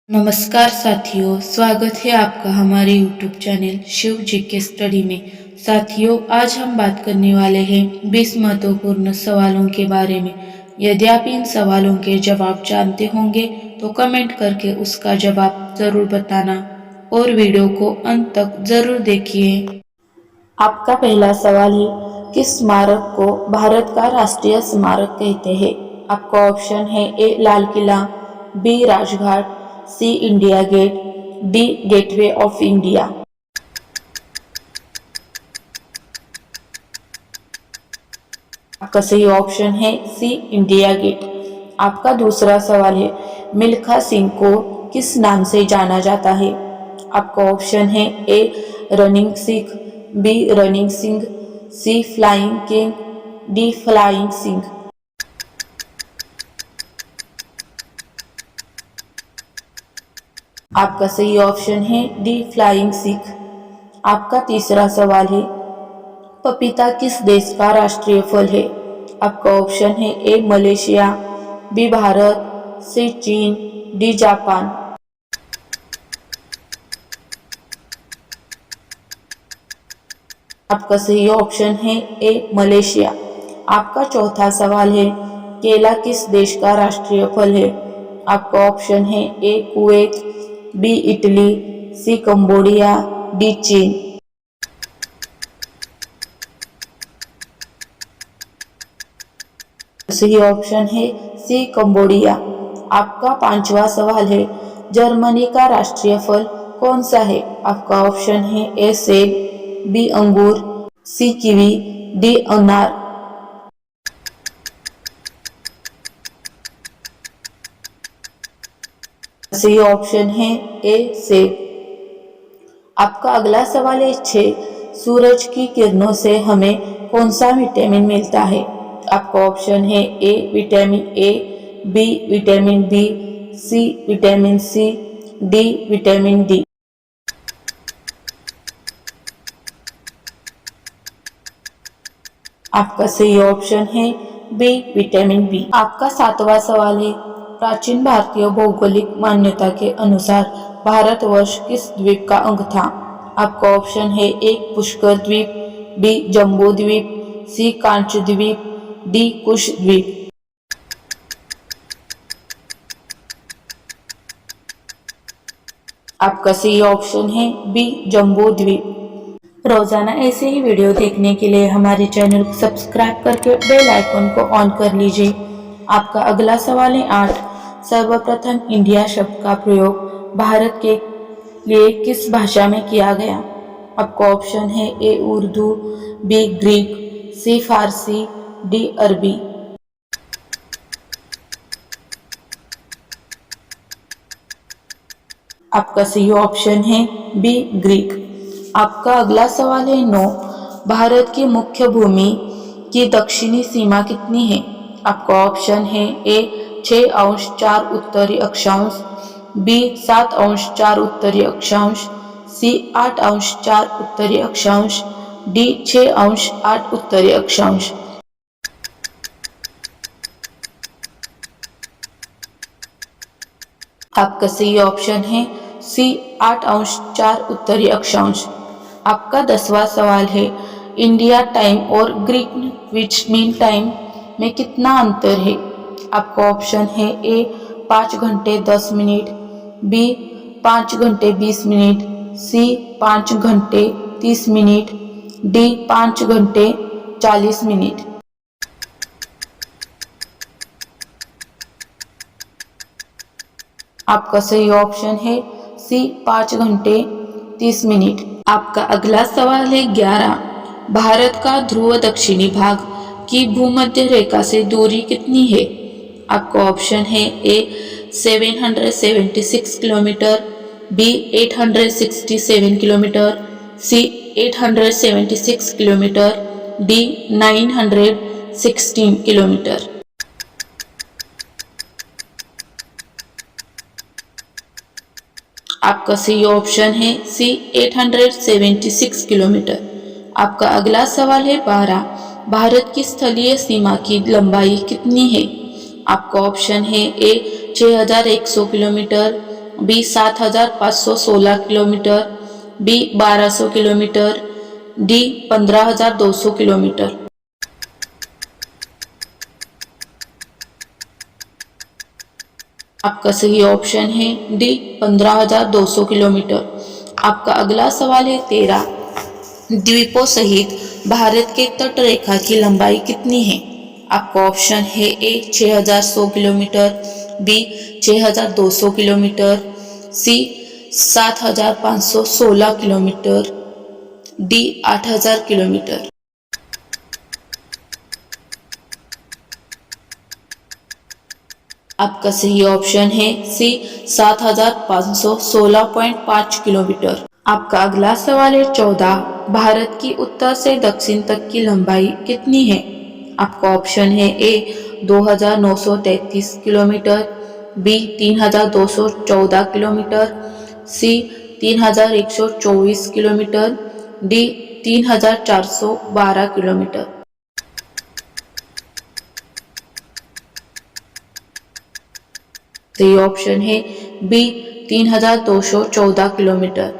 नमस्कार साथियों, स्वागत है आपका हमारे YouTube चैनल शिव जी के स्टडी में। साथियों, आज हम बात करने वाले हैं 20 महत्वपूर्ण सवालों के बारे में। यदि आप इन सवालों के जवाब जानते होंगे तो कमेंट करके उसका जवाब जरूर बताना और वीडियो को अंत तक जरूर देखिए। आपका पहला सवाल है, किस स्मारक को भारत का राष्ट्रीय स्मारक कहते हैं? आपका ऑप्शन है A Lal Qila, B Rajghat, C India Gate, D Gateway of India. आपका सही ऑप्शन है सी इंडिया गेट। आपका दूसरा सवाल है, मिल्खा सिंह को किस नाम से जाना जाता है? आपका ऑप्शन है A running Sikh, B running Singh, C flying king, D flying Singh. आपका सही ऑप्शन है डी फ्लाइंग सिख। आपका तीसरा सवाल है, पपीता किस देश का राष्ट्रीय फल है? आपका ऑप्शन है ए मलेशिया, बी भारत, सी चीन, डी जापान। आपका सही ऑप्शन है ए मलेशिया। आपका चौथा सवाल है, केला किस देश का राष्ट्रीय फल है? आपका ऑप्शन है ए कुवैत, बी इटली, सी कंबोडिया, डी चीन। सही ऑप्शन है सी कंबोडिया। आपका पांचवा सवाल है, जर्मनी का राष्ट्रीय फल कौन सा है? आपका ऑप्शन है ए सेब, बी अंगूर, सी कीवी, डी अनार। सही ऑप्शन है ए सेब। आपका अगला सवाल है 6, सूरज की किरणों से हमें कौन सा विटामिन मिलता है? आपका ऑप्शन है A vitamin A, B vitamin B, C vitamin C, D vitamin D. आपका सही ऑप्शन है बी विटामिन बी। आपका सातवां सवाल है, प्राचीन भारतीय भौगोलिक मान्यता के अनुसार भारतवर्ष किस द्वीप का अंग था? आपका ऑप्शन है ए पुष्कर द्वीप, बी जम्बू द्वीप, सी कांच द्वीप, डी कुश द्वीप। आपका सही ऑप्शन है बी जम्बू द्वीप। रोजाना ऐसे ही वीडियो देखने के लिए हमारे चैनल को सब्सक्राइब करके बेल आइकन को ऑन कर लीजिए। आपका अगला सवाल है 8, सर्वप्रथम इंडिया शब्द का प्रयोग भारत के लिए किस भाषा में किया गया? आपका ऑप्शन है ए उर्दू, बी ग्रीक, सी फारसी, डी अरबी। आपका सही ऑप्शन है बी ग्रीक। आपका अगला सवाल है 9, भारत की मुख्य भूमि की दक्षिणी सीमा कितनी है? आपका ऑप्शन है ए 6 अंश 4 उत्तरी अक्षांश, बी 7 अंश 4 उत्तरी अक्षांश, सी 8 अंश 4 उत्तरी अक्षांश, डी 6 अंश 8 उत्तरी अक्षांश। आपका सही ऑप्शन है सी 8 अंश 4 उत्तरी अक्षांश। आपका 10वां सवाल है, इंडिया टाइम और ग्रीनविच मीन टाइम में कितना अंतर है? आपका ऑप्शन है ए 5 घंटे 10 मिनट, बी 5 घंटे 20 मिनट, सी 5 घंटे 30 मिनट, डी 5 घंटे 40 मिनट। आपका सही ऑप्शन है सी 5 घंटे 30 मिनट। आपका अगला सवाल है 11, भारत का ध्रुव दक्षिणी भाग की भूमध्य रेखा से दूरी कितनी है? आपका ऑप्शन है ए 776 किलोमीटर, बी 867 किलोमीटर, सी 876 किलोमीटर, डी 916 किलोमीटर। आपका सही ऑप्शन है सी 876 किलोमीटर। आपका अगला सवाल है 12, भारत की स्थलीय सीमा की लंबाई कितनी है? आपका ऑप्शन है A 6100 kilometre, B 7,516 kilometre, B 1,200 kilometre, D 15,200 kilometre. आपका सही ऑप्शन है डी 15,200 किलोमीटर। आपका अगला सवाल है 13। द्वीपों सहित भारत के तट रेखा की लंबाई कितनी है? आपका ऑप्शन है ए 6,100 किलोमीटर, बी 6,200 किलोमीटर, सी 7,516 किलोमीटर, डी 8,000 किलोमीटर। आपका सही ऑप्शन है सी 7,516.5 किलोमीटर। आपका अगला सवाल है 14। भारत की उत्तर से दक्षिण तक की लंबाई कितनी है? आपका ऑप्शन है ए 2,933 किलोमीटर, बी 3,214 किलोमीटर, सी 3,124 किलोमीटर, डी 3,412 किलोमीटर। सही ऑप्शन है बी 3,214 किलोमीटर।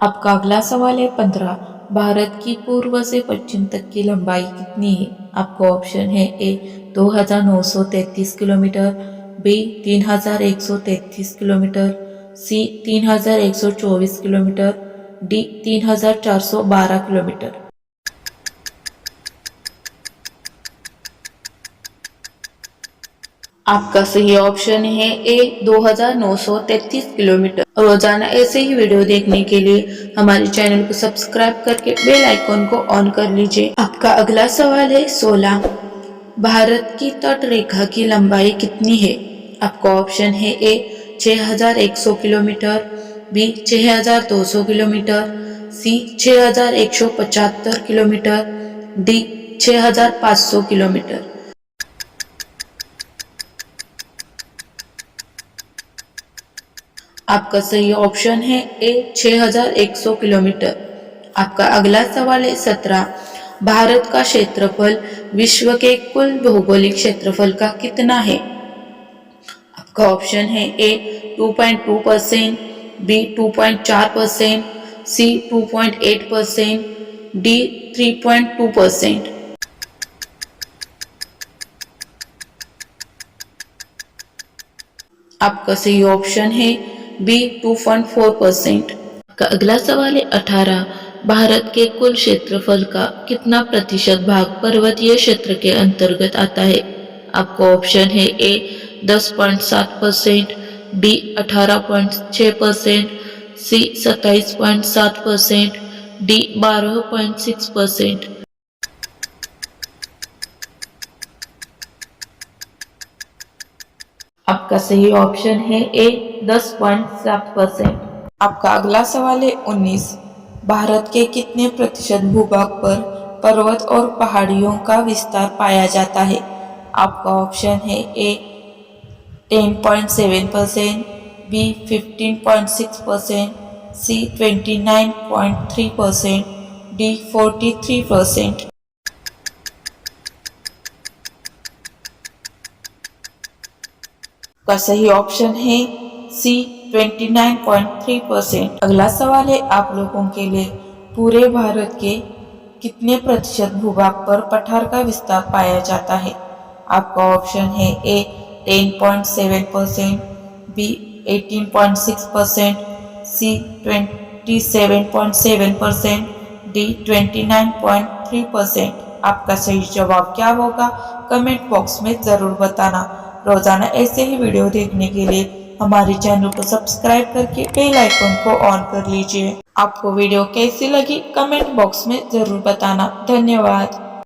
आपका अगला सवाल है 15। भारत की पूर्व से पश्चिम तक की लंबाई कितनी है? आपका ऑप्शन है ए 2,933 किलोमीटर, बी 3,133 किलोमीटर, सी 3,124 किलोमीटर, डी 3,412 किलोमीटर। आपका सही ऑप्शन है ए 2,933 किलोमीटर। रोजाना ऐसे ही वीडियो देखने के लिए हमारे चैनल को सब्सक्राइब करके बेल आइकॉन को ऑन कर लीजिए। आपका अगला सवाल है 16। भारत की तट रेखा की लंबाई कितनी है? आपका ऑप्शन है ए 6,100 किलोमीटर, बी 6,200 किलोमीटर, सी 6,175 किलोमीटर, डी 6,500 किलोमीटर। आपका सही ऑप्शन है ए 6,100 किलोमीटर। आपका अगला सवाल है 17। भारत का क्षेत्रफल विश्व के कुल भौगोलिक क्षेत्रफल का कितना है? आपका ऑप्शन है ए 2.2%, बी 2.4%, सी 2.8%, डी 3.2%। आपका सही ऑप्शन है बी 2.4%। का अगला सवाल है 18। भारत के कुल क्षेत्रफल का कितना प्रतिशत भाग पर्वतीय क्षेत्र के अंतर्गत आता है? आपका ऑप्शन है ए 10.7%, बी 18.6%, सी 27.7%, डी 12.6%। आपका सही ऑप्शन है ए 10.7%। आपका अगला सवाल है 19। भारत के कितने प्रतिशत भूभाग पर पर्वत और पहाड़ियों का विस्तार पाया जाता है? आपका ऑप्शन है ए 10.7%, बी 15.6%, सी 29.3%, डी 43%। का सही ऑप्शन है सी 29.3%। अगला सवाल है आप लोगों के लिए, पूरे भारत के कितने प्रतिशत भूभाग पर पठार का विस्तार पाया जाता है? आपका ऑप्शन है ए 10.7%, बी 18.6%, सी 27.7%, डी 29.3%। आपका सही जवाब क्या होगा कमेंट बॉक्स में जरूर बताना। रोजाना ऐसे ही वीडियो देखने के लिए हमारे चैनल को सब्सक्राइब करके बेल आइकन को ऑन कर लीजिए। आपको वीडियो कैसी लगी कमेंट बॉक्स में जरूर बताना। धन्यवाद।